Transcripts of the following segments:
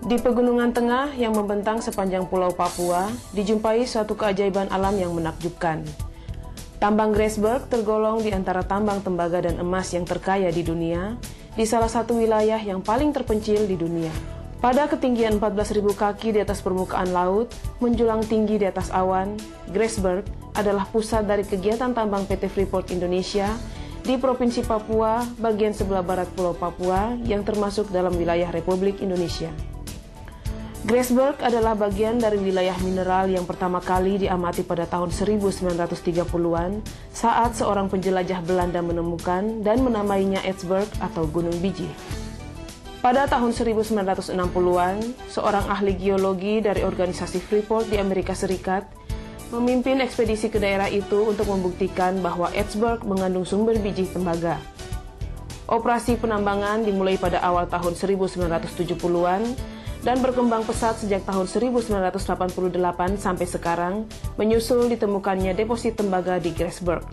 Di pegunungan tengah yang membentang sepanjang Pulau Papua, dijumpai suatu keajaiban alam yang menakjubkan. Tambang Grasberg tergolong di antara tambang tembaga dan emas yang terkaya di dunia, di salah satu wilayah yang paling terpencil di dunia. Pada ketinggian 14.000 kaki di atas permukaan laut, menjulang tinggi di atas awan, Grasberg adalah pusat dari kegiatan tambang PT Freeport Indonesia di Provinsi Papua, bagian sebelah barat Pulau Papua yang termasuk dalam wilayah Republik Indonesia. Grasberg adalah bagian dari wilayah mineral yang pertama kali diamati pada tahun 1930-an saat seorang penjelajah Belanda menemukan dan menamainya Edsberg atau Gunung Biji. Pada tahun 1960-an, seorang ahli geologi dari organisasi Freeport di Amerika Serikat memimpin ekspedisi ke daerah itu untuk membuktikan bahwa Edsberg mengandung sumber biji tembaga. Operasi penambangan dimulai pada awal tahun 1970-an dan berkembang pesat sejak tahun 1988 sampai sekarang, menyusul ditemukannya deposit tembaga di Grasberg.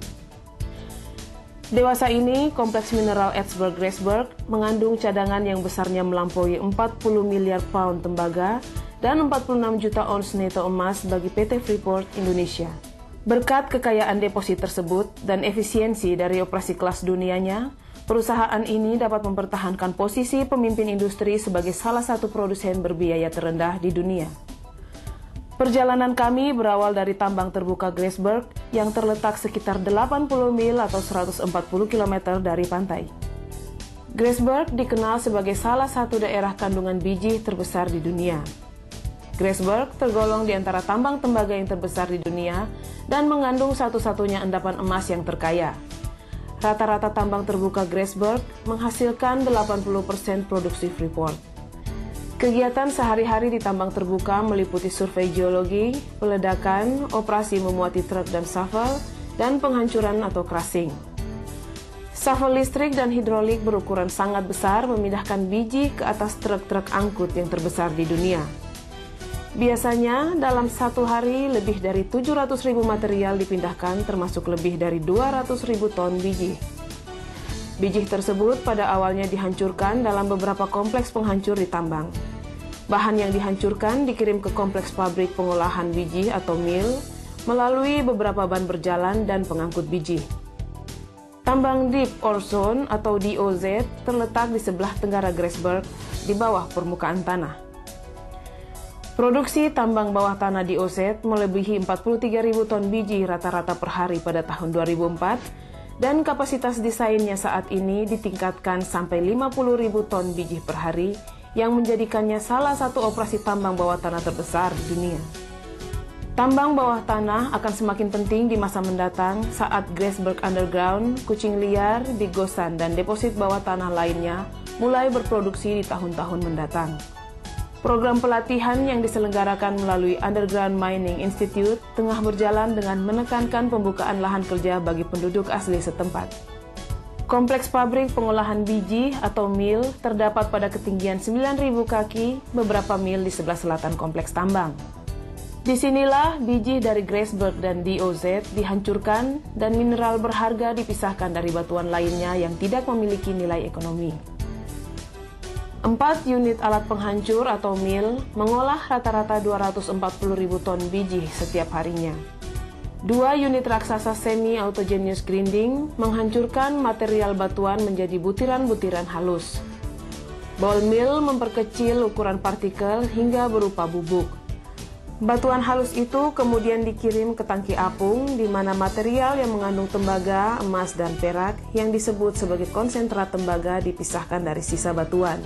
Dewasa ini, kompleks mineral Edsberg Grasberg mengandung cadangan yang besarnya melampaui 40 miliar pound tembaga dan 46 juta ons neto emas bagi PT Freeport Indonesia. Berkat kekayaan deposit tersebut dan efisiensi dari operasi kelas dunianya, perusahaan ini dapat mempertahankan posisi pemimpin industri sebagai salah satu produsen berbiaya terendah di dunia. Perjalanan kami berawal dari tambang terbuka Grasberg yang terletak sekitar 80 mil atau 140 km dari pantai. Grasberg dikenal sebagai salah satu daerah kandungan biji terbesar di dunia. Grasberg tergolong di antara tambang tembaga yang terbesar di dunia dan mengandung satu-satunya endapan emas yang terkaya. Rata-rata tambang terbuka Grasberg menghasilkan 80% produksi Freeport. Kegiatan sehari-hari di tambang terbuka meliputi survei geologi, peledakan, operasi memuati truk dan shovel, dan penghancuran atau crushing. Shovel listrik dan hidrolik berukuran sangat besar memindahkan biji ke atas truk-truk angkut yang terbesar di dunia. Biasanya, dalam satu hari lebih dari 700.000 material dipindahkan termasuk lebih dari 200.000 ton biji. Biji tersebut pada awalnya dihancurkan dalam beberapa kompleks penghancur di tambang. Bahan yang dihancurkan dikirim ke kompleks pabrik pengolahan biji atau mill melalui beberapa ban berjalan dan pengangkut biji. Tambang Deep Ore Zone atau DOZ terletak di sebelah tenggara Grasberg di bawah permukaan tanah. Produksi tambang bawah tanah di DOZ melebihi 43.000 ton biji rata-rata per hari pada tahun 2004 dan kapasitas desainnya saat ini ditingkatkan sampai 50.000 ton biji per hari yang menjadikannya salah satu operasi tambang bawah tanah terbesar di dunia. Tambang bawah tanah akan semakin penting di masa mendatang saat Grasberg Underground, Kucing Liar, Big Gosan, dan deposit bawah tanah lainnya mulai berproduksi di tahun-tahun mendatang. Program pelatihan yang diselenggarakan melalui Underground Mining Institute tengah berjalan dengan menekankan pembukaan lahan kerja bagi penduduk asli setempat. Kompleks pabrik pengolahan biji atau mill terdapat pada ketinggian 9.000 kaki beberapa mil di sebelah selatan kompleks tambang. Disinilah biji dari Grasberg dan DOZ dihancurkan dan mineral berharga dipisahkan dari batuan lainnya yang tidak memiliki nilai ekonomi. 4 unit alat penghancur atau mill mengolah rata-rata 240.000 ton biji setiap harinya. 2 unit raksasa semi-autogenous grinding menghancurkan material batuan menjadi butiran-butiran halus. Ball mill memperkecil ukuran partikel hingga berupa bubuk. Batuan halus itu kemudian dikirim ke tangki apung di mana material yang mengandung tembaga, emas, dan perak yang disebut sebagai konsentrat tembaga dipisahkan dari sisa batuan.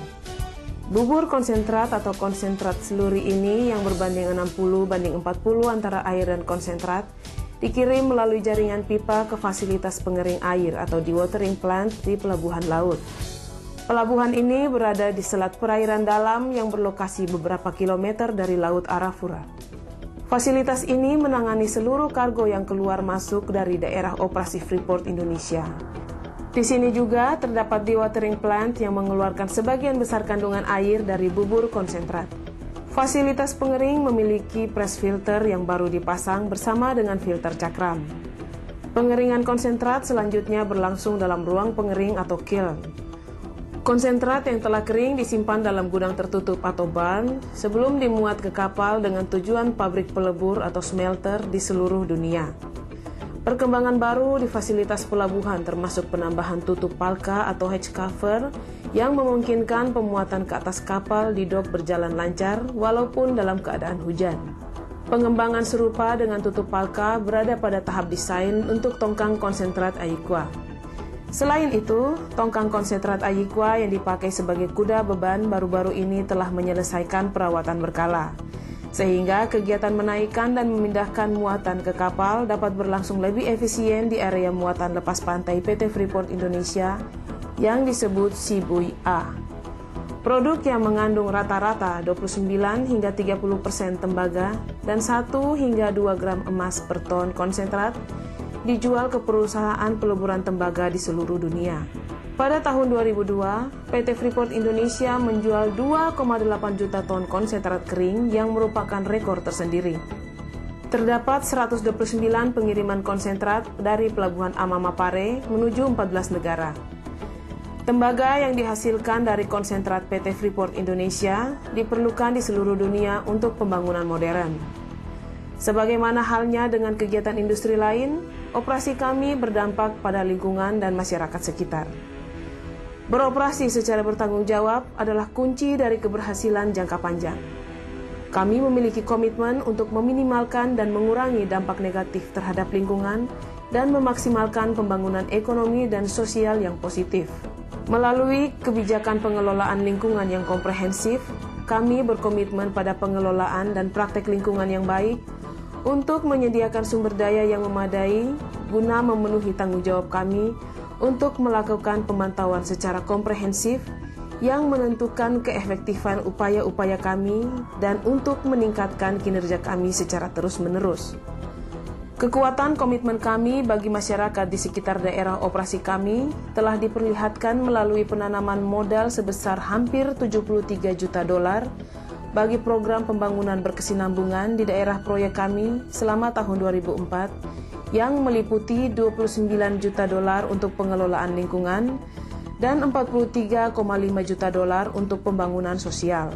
Bubur konsentrat atau konsentrat seluri ini yang berbanding 60:40 antara air dan konsentrat dikirim melalui jaringan pipa ke fasilitas pengering air atau dewatering plant di pelabuhan laut. Pelabuhan ini berada di selat perairan dalam yang berlokasi beberapa kilometer dari Laut Arafura. Fasilitas ini menangani seluruh kargo yang keluar masuk dari daerah operasi Freeport Indonesia. Di sini juga terdapat dewatering plant yang mengeluarkan sebagian besar kandungan air dari bubur konsentrat. Fasilitas pengering memiliki press filter yang baru dipasang bersama dengan filter cakram. Pengeringan konsentrat selanjutnya berlangsung dalam ruang pengering atau kiln. Konsentrat yang telah kering disimpan dalam gudang tertutup atau barn sebelum dimuat ke kapal dengan tujuan pabrik pelebur atau smelter di seluruh dunia. Perkembangan baru di fasilitas pelabuhan termasuk penambahan tutup palka atau hatch cover yang memungkinkan pemuatan ke atas kapal di dok berjalan lancar walaupun dalam keadaan hujan. Pengembangan serupa dengan tutup palka berada pada tahap desain untuk tongkang konsentrat Ayikwa. Selain itu, tongkang konsentrat Ayikwa yang dipakai sebagai kuda beban baru-baru ini telah menyelesaikan perawatan berkala, sehingga kegiatan menaikkan dan memindahkan muatan ke kapal dapat berlangsung lebih efisien di area muatan lepas pantai PT Freeport Indonesia yang disebut Sibui A. Produk yang mengandung rata-rata 29 hingga 30% tembaga dan 1 hingga 2 gram emas per ton konsentrat dijual ke perusahaan peleburan tembaga di seluruh dunia. Pada tahun 2002, PT Freeport Indonesia menjual 2,8 juta ton konsentrat kering yang merupakan rekor tersendiri. Terdapat 129 pengiriman konsentrat dari Pelabuhan Amamapare menuju 14 negara. Tembaga yang dihasilkan dari konsentrat PT Freeport Indonesia diperlukan di seluruh dunia untuk pembangunan modern. Sebagaimana halnya dengan kegiatan industri lain, operasi kami berdampak pada lingkungan dan masyarakat sekitar. Beroperasi secara bertanggung jawab adalah kunci dari keberhasilan jangka panjang. Kami memiliki komitmen untuk meminimalkan dan mengurangi dampak negatif terhadap lingkungan dan memaksimalkan pembangunan ekonomi dan sosial yang positif. Melalui kebijakan pengelolaan lingkungan yang komprehensif, kami berkomitmen pada pengelolaan dan praktek lingkungan yang baik untuk menyediakan sumber daya yang memadai guna memenuhi tanggung jawab kami untuk melakukan pemantauan secara komprehensif yang menentukan keefektifan upaya-upaya kami dan untuk meningkatkan kinerja kami secara terus-menerus. Kekuatan komitmen kami bagi masyarakat di sekitar daerah operasi kami telah diperlihatkan melalui penanaman modal sebesar hampir 73 juta dolar bagi program pembangunan berkesinambungan di daerah proyek kami selama tahun 2004 yang meliputi 29 juta dolar untuk pengelolaan lingkungan dan 43,5 juta dolar untuk pembangunan sosial.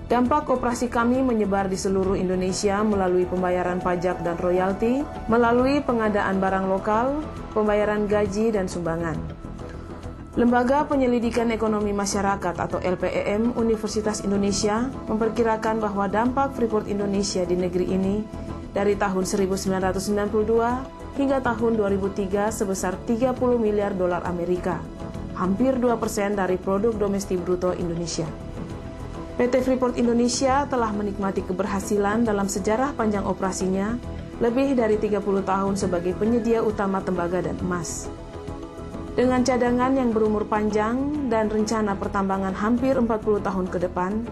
Dampak operasi kami menyebar di seluruh Indonesia melalui pembayaran pajak dan royalti, melalui pengadaan barang lokal, pembayaran gaji dan sumbangan. Lembaga Penyelidikan Ekonomi Masyarakat atau LPEM Universitas Indonesia memperkirakan bahwa dampak Freeport Indonesia di negeri ini dari tahun 1992 hingga tahun 2003 sebesar 30 miliar dolar Amerika, hampir 2% dari produk domestik bruto Indonesia. PT Freeport Indonesia telah menikmati keberhasilan dalam sejarah panjang operasinya lebih dari 30 tahun sebagai penyedia utama tembaga dan emas. Dengan cadangan yang berumur panjang dan rencana pertambangan hampir 40 tahun ke depan,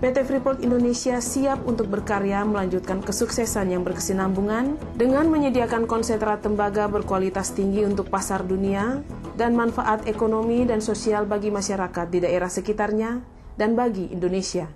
PT Freeport Indonesia siap untuk berkarya melanjutkan kesuksesan yang berkesinambungan dengan menyediakan konsentrat tembaga berkualitas tinggi untuk pasar dunia dan manfaat ekonomi dan sosial bagi masyarakat di daerah sekitarnya dan bagi Indonesia.